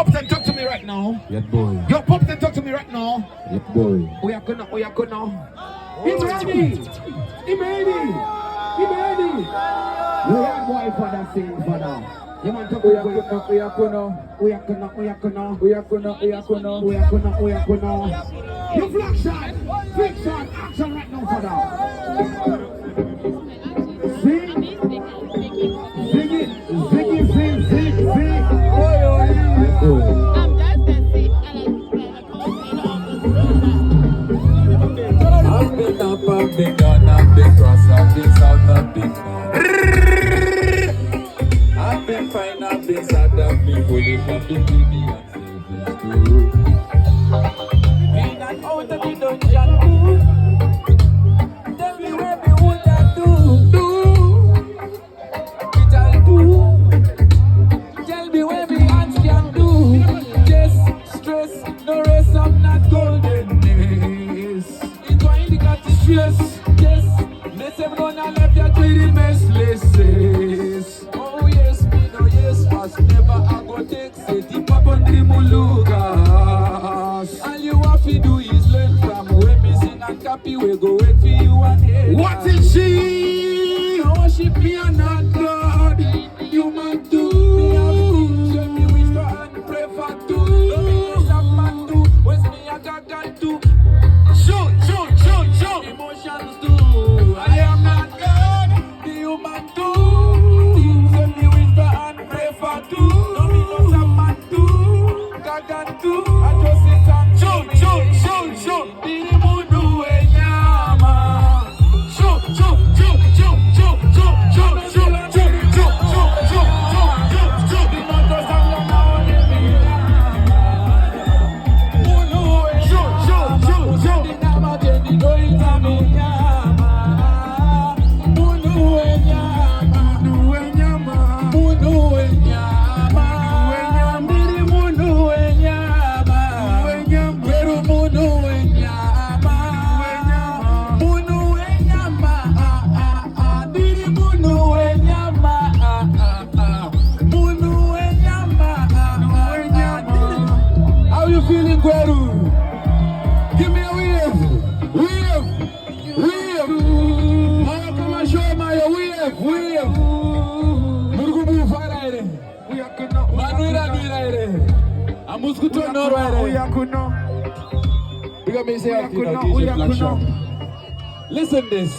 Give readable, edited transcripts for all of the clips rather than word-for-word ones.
Poptain, talk to me right now. Yeah, boy. Yo, Poptain, talk to me right now. Yeah, boy. We are gonna. He's ready. He ready. We are boy for that singing for now. You want to go? We are gonna. You flag shot, big shot, action right now for that. Zig it. I've been up, I've been down, I've been cross, I've been south, I've been north. I've been fine, I've been sad, I've been foolish, I've been greedy and selfish too. Been out of the dungeon too. Tell me where me would I do. It I'll do. Tell me where me hands can do. Just stress, no rest, I'm not golden. Yes, let them run and left you to the messless. Oh yes, me no yes, fast never I go take say deep up on the mulugas. All you have to do is learn from when me sing and copy, we go wait for you and hear. What is she? Worship me and not God. You man do. Me have things when me whisper and pray for two. Don't me miss a man do. Where's me a God and do? Shoot. Emotions do. I am not God. The human do. Send me whisper and pray for two. No me not a man do. God and do. I just sit and Shoot. Diri mundu enyama. Shoot. How you feeling, Gweru? Give me a wave. Maya, come and show my wave. Murgubu faraire. Manuira duiraire. Amuskuto norwaire. Big up me say DJ Blackshot. Listen this.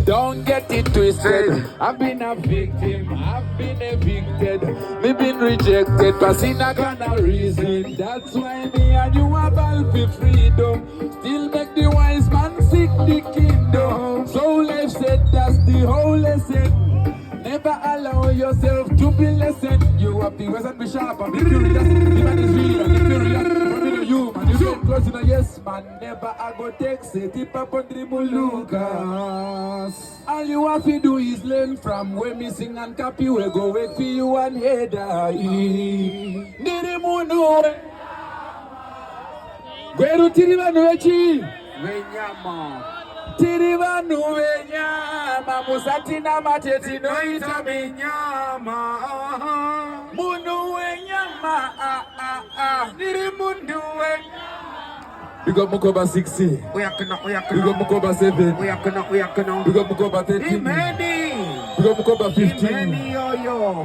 Don't get it twisted. I've been a victim, I've been evicted, me been rejected, but in a kind of reason. That's why me and you are battle for freedom. Still make the wise man seek the kingdom. So life said that's the whole lesson. Never allow yourself to be lessened. You have the West and be sharp and be curious. The man is real and inferior. From the human, you get close to the yes man. Never I go take it tip up on the mulukas. All you have to do is learn from where me sing and copy. We go wait for you and head Niri munu Gweru tirivanu wechi Wenyama. Tirivanu wenyama. Musatina mateti no ita menyama. Munu wenyama. Niri mundu wenyama. Big up Mukoba 60. We are gonna. Big up Mukoba 7. We are gonna. Big up Mukoba 13. Big up Mukoba 15.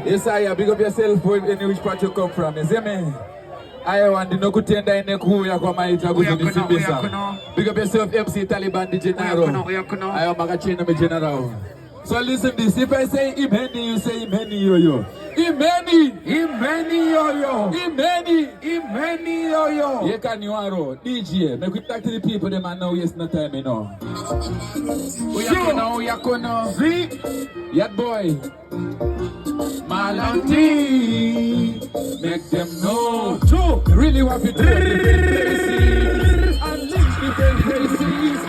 Yes, I big up yourself for any which part you come from. Yes, me. I want to know kutenda ine kuya kwa maita kuzindisibisa. Big up yourself, MC Taliban, the general. I am Magachina, the general. So listen this. If I say Imeni, you say Imeni yo-yo. Imeni yo-yo. Imeni yo-yo. Yeka niwaro. DJ, make we talk to the people. Them are now waste no time, you know. Uyakono. See? Yat boy. Malanti. Make them know. True. Really want to do the faces. Unleash the faces.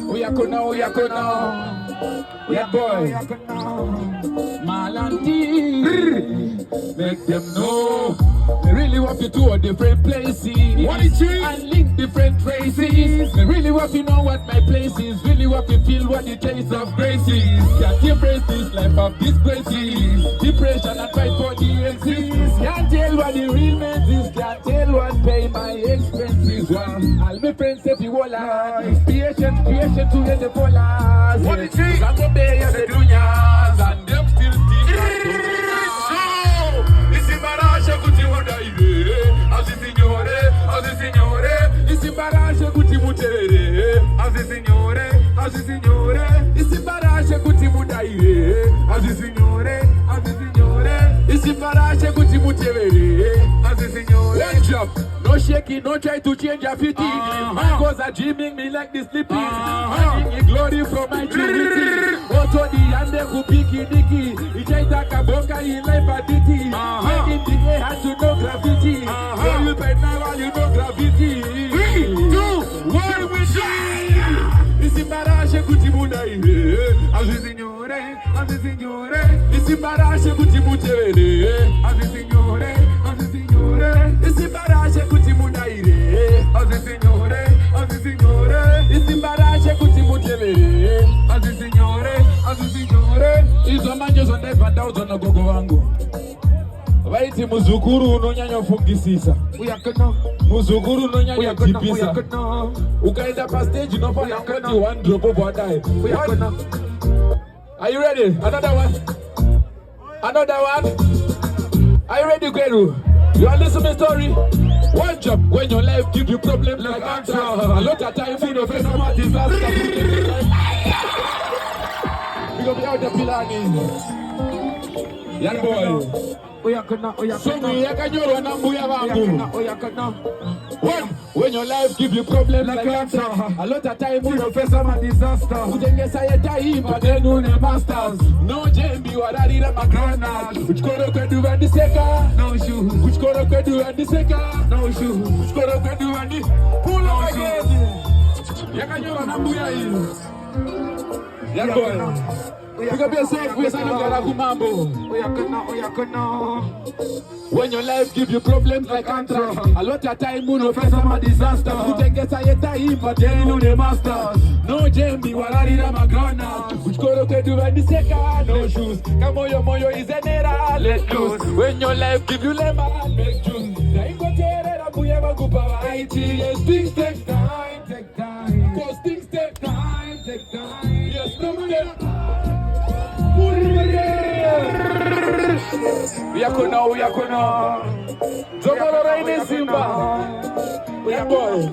Uyakono. Yeah, boy. Malanti. Make them know. They really want want to tour different places. What is it? And link different traces. Me really want to know what my place is. Really want to feel what the taste of grace is. Can't embrace this life of disgraces. Depression and fight for the exist. Can't tell what the real means is. Can't tell what pay my expenses. Well, all my friends say you all are. Patient to get the followers. What is it? I'm gonna be the dunyas and them still Isi barasha kuti wadaire, azi signore, isi barasha kuti mutere, azi signore, isi barasha kuti mudaire, azi signore, isi barasha kuti mutere, azi signore. One drop, no shaking, no try to change your fitting. Cause are dreaming me like the sleeping. Finding glory from my trinity. Oto di ande kupiki diki, ijaita kaboka in life aditi. Making the air hand to no gravity. Where you bend now while you know gravity. 3, 2, 1, we shine. Isi barashe kuti mudaire, azi signore. Isi barashe kuti mutere, azi signore. Isi barashe kuti mudaire, azi signore. Isi barashe kuti mutere, azi signore. Izo manje zonde vandao zona gogo wangu. Waiti muzukuru unonyanya fungisisa. Muzukuru unonyanya tipisa. Ukaenda pa stage unofanya koti one drop of water. Are you ready? Another one. Are you ready, Gweru? You are listening to my story. One job when your life give you problems like cancer. A lot of time you know face some disaster. We gonna be out the Pilani. Young boy. So we yakanyoro na mbuya wangu. One, when your life give you problems like cancer. A lot of time you know face some disaster. Utengesa yeta but then you ne masters. No JMB wararira magrana. Uchkoro kwedu and the seka. No shoes. Uchkoro kwedu and the seka. No shoes. Uchkoro kwedu and the pull up again. Yakanyoro na mbuya hii. Young boy. Pick up yourself, we sign up kumambo. When your life give you problems like cancer, a lot of time you know face some disaster. You take a sayeta but then you the masters. No JMB wararira magrana. Uchkoro kwedu and the seka. No shoes. Kamoyo is an era. Let loose. When your life give you lemon, make juice. Yes, things take time. Cause things take time. Yes, no we are gonna. Tomorrow rain Simba. Yeah, boy.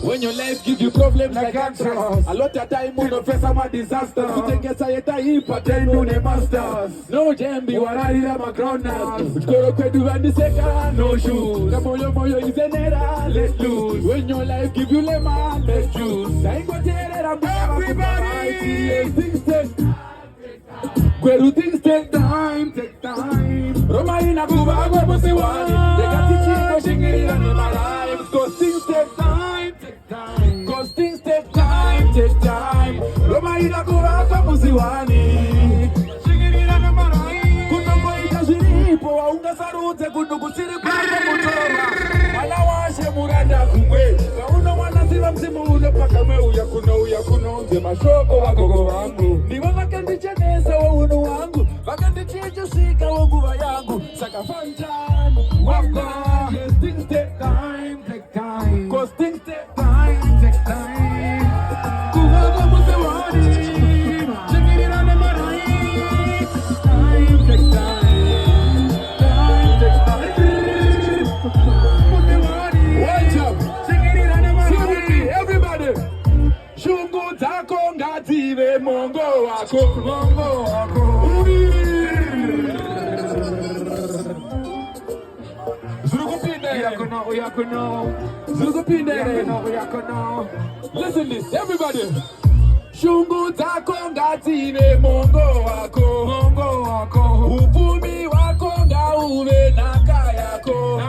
When your life give you problems like cancer, a lot of time you don't face some disaster. You take a sayeta but then you the masters. No JMB wararira magrana. Uchkoro kwedu and the seka. No shoes. Kamoyo is an era. Let loose. When your life give you lemon, make juice. Everybody. Things take time. Gweru things take time. Roma ina kuva agwa musiwani. Deka tichi kwa shingiri na ni malaim. Cause things take time. Roma ina kuva agwa musiwani. Shingiri na ni malaim. Kunongo ikashiripo wa unga sarute kundugu siripo na mutora. Wala washe muranda kumwe. Kauno wanasila msimu ule paka me uyakuno. Nzema shoko wagogo wangu. Niwa wakendichekesa wa unu wangu. Wakendichicho sika wanguva yangu. Saka fantan wako. Yes, things take time. Cause things take time. Kuvaga musewani. Chekirina na marai. Time take time. Musewani. Watch up. Chekirina na marai. Everybody. Shungu tako ngative mongo wako. Listen this, everybody. Shungu tako ngative mongo wako. Uvumi wako ngauve naka yako.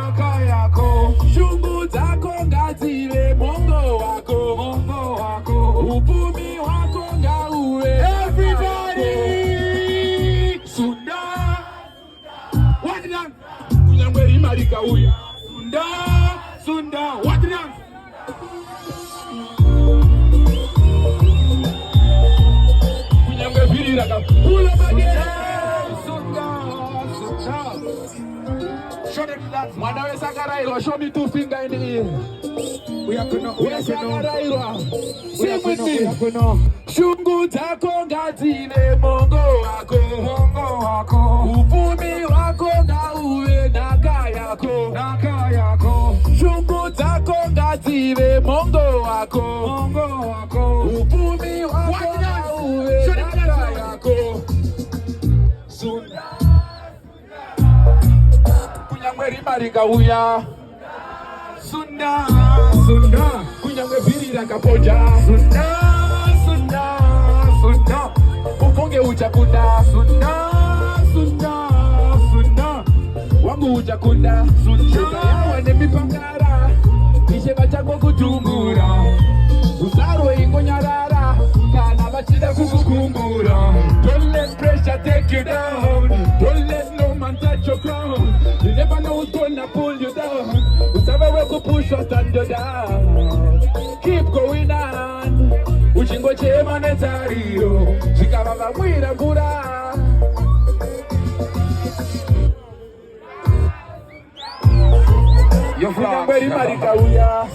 Shungu tako ngative mongo wako. Uvumi wako ngauve. Everybody. Sunda. What done? Marika uya. Sunda, what the dance? Kunyambe vili raka. Pull up again. Sunda. Show them that. Mwana we Sakarairwa, show me 2 fingers in the air. We are gonna. Sakarairwa. Sing with me. Shungu tako ngatine mongo wako. Uvumi wako na uwe naka yako. Shungu tako ngatine mongo wako. Uvumi wako na uwe naka yako. Sunda. Kunyamwe Marika uya. Sunda. Kunyamwe vili rakapoja. Sunda. Ufunge uchakunda. Sunda. Wangu uchakunda. Shuga yawe ne mipangara. Isheba chakwa kutumbura. Usaro ingo nyarara. Kana bachida kukukumbura. Don't let pressure take you down. Don't let no man touch your crown. You never know who's gonna pull you down. Usaba weko push or stand you down. Keep going on. Uchingo chema netariro. Chikababa mwira kura. Your Kunyambe Marika uya.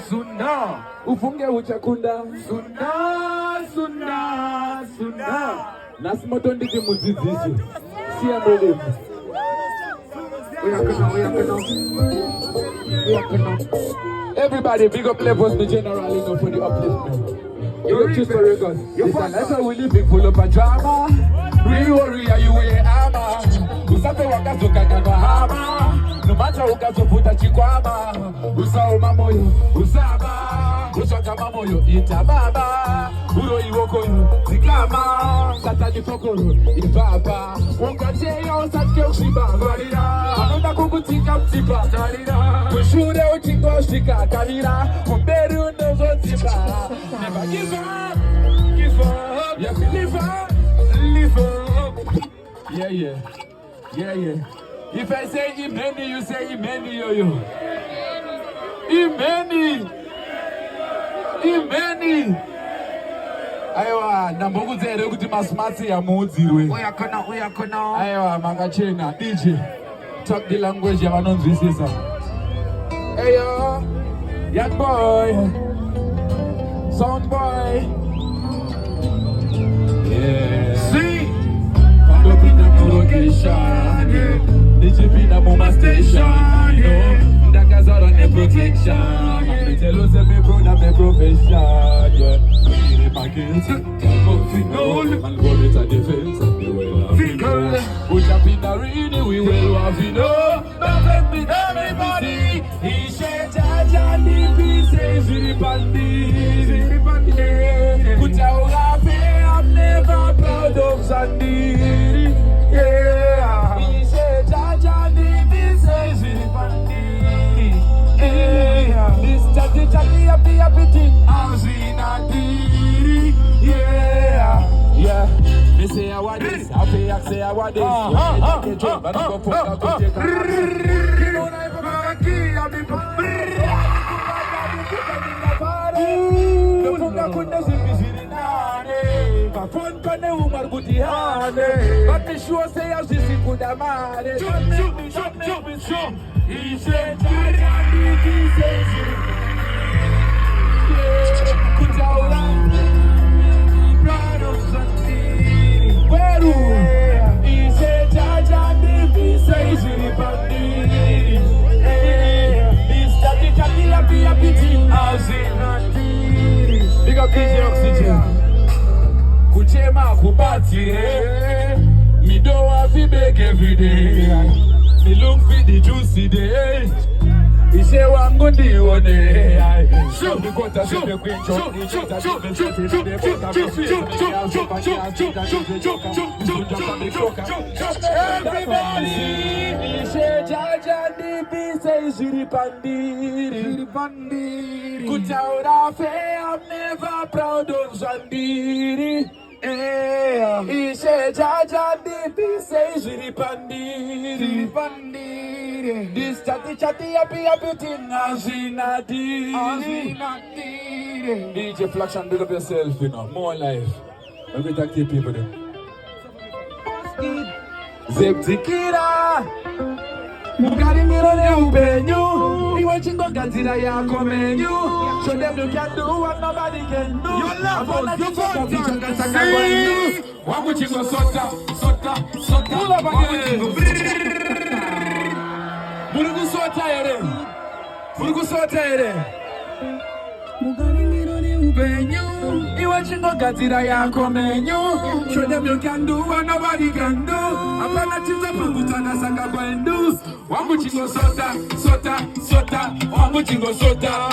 Sunda. Ufunge uchakunda. Sunda. Nasimoto ndiki mudzidzisi. Siya mwelevu. We are gonna. Everybody, big up levels, the general, you know, for the upliftment. You look just for records. That's how we live, full of a drama. Real warrior, you wear armor. Usape wakazuka kama hama. No matter ukazofuta chikwama. Usao mamoyo, usaba. Usaka mamoyo, itababa. Uro iwokoyo, zikama. Satani fokoro, ibaba. Wongacheyo, satke ushibaba. Anonda kukutika mtipa. Kushure uchingo shika kalira. Kumberi unozo tipa. Never give up. You have to live up. Yeah. If I say imeni, you say imeni, yo. Imeni. Aiwa, nambogu zere kuti masmati ya mudzirwe. We are gonna. Aiwa, makachena. DJ, talk the language ya vanonzwisisa. Ayo, young boy, sound boy. Yeah. See. Pandopina mu location, Nijipina mu ma station, Ndakazara ne protection, Mitelo se me pro na me profession, yeah. Mire package, and go with a defense, and we will have it. Push up in the arena, we will have it. Don't let me everybody. He said, Jaja, Nipi, say, Ziripandi. Put out I'm never proud of Zandiri. Yeah. He said, Jaja, Nipi, say, Ziripandi. Yeah. This Jati, happy thing. I'm Zinadiri. Yeah. Me say I want this, I pay I say I want this. You take a job, but go for a go take a Funga kunde zimiziri nane Mafon kone umar butihane But me sure say I see kudamane Don't make me show He said Jaja Niki says Kutaula Proud of Santini Gweru He said Jaja Niki says Pandini He's happy as in Big up DJ Oxygen. Kuchema kubati, me don't have to beg every day. Me look for the juicy day. He say I'm going to one day. Show me what I see the queen. Everybody, he say Jaja Nipi say Ziripandi. Kutaura fe, I'm never proud of Zandiri. He say Jaja Nipi. Sleepy says with the pandit. This chatty happy thing as we not did. DJ Flaction, big up yourself, you know. More life. Let me talk to you people then. Zeptikira Mugaringiro ne upenyu Iwe chingo gazira yako menyu Show them you can do what nobody can do. Your levels, your phone, see Wangu chingo sota Pull up again Murugu sota ere Mugaringiro ne upenyu Iwe chingo gazira yako menyu Show them you can do what nobody can do. Apana chiza pangutana sanga kwendu Wangu chingo sota Wangu chingo sota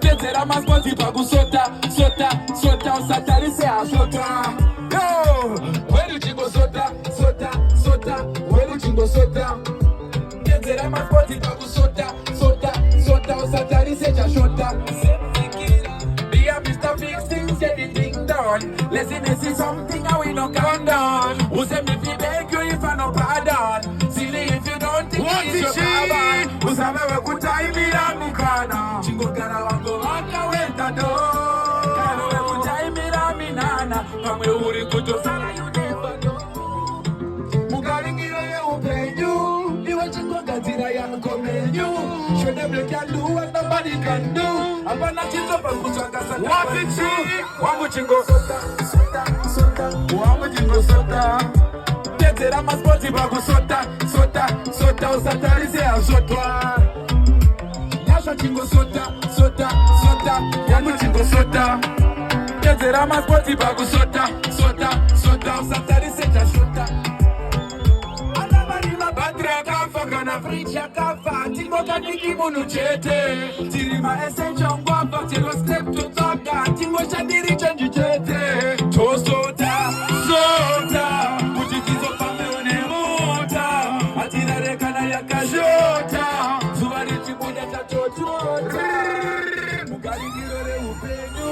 Tetera maspoti pagu sota Usatari se a sota Yo Welu chingo sota Welu chingo sota Tetera maspoti pagu sota Usatari se a sota Be a Mr. Fix things, get the thing done. Laziness is something that we don't condone. Who say me fi beg you if I no pardon? Silly if you don't think it's your carbon. Who say me we good time in a mukana? Chingo gara wango waka weta do. Kana we good time in a minana. Pamwe uri kuto sana you never know. Mugaringiro ye upenyu. Iwe chingo gazira ya mkomenyu. Show them you can do what nobody can do. Apana chizo pangutanga sana. What it see? Wangu chingo sota. Wangu chingo sota. Tetera maspoti bagu sota. Usatari se a sotwa. Yasha chingo sota. Wangu chingo sota. Tetera maspoti bagu sota. Usatari se a sota. Batra kafa kana fricha kafa Timo kaniki munu chete Tirima essential guapa Tiro step to top down Timo chandiri chanji chete To sota Mujitizo pame une mota Atira rekana ya kajota Zuwari chimuja chachotota Mugari girore upenyu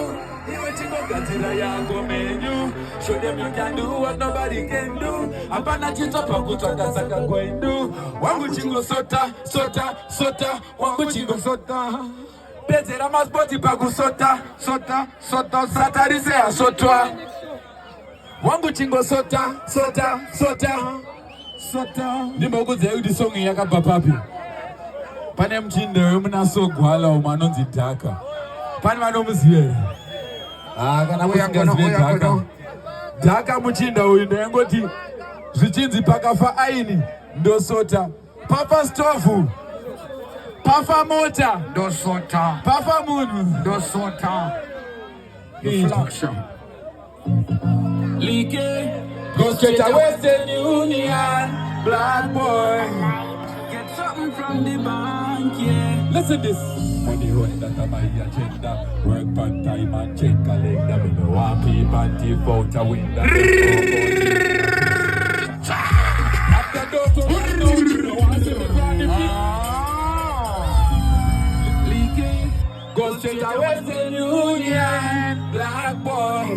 Iwe chingo katira yango menyu Show them you can do what nobody can do. Apana chito pakutanga saka kwendu. Wangu chingo sota. Wangu chingo sota. Petera maspoti pagu sota. Satari se a sotwa. Wangu chingo sota. Nimoguze yudi songi yaka papapi. Pane mchinde muna sogwala umanonzi daka. Pane manomuziwe. Kana kusingaziwe daka. Daka muchinda uyu ndengoti zvichinzi pakafa aini ndosota, pafa stofu, pafa mota ndosota, pafa munhu ndosota. Flaction Like go straight to Western Union, black boy. Get something from the bank, yeah. Listen this. Money running that my agenda. Work part time and check calendar. Me no want people and thief out a window. After door to one door, you know what I say me brand new. Leaking. Go straight to Western Union, black boy.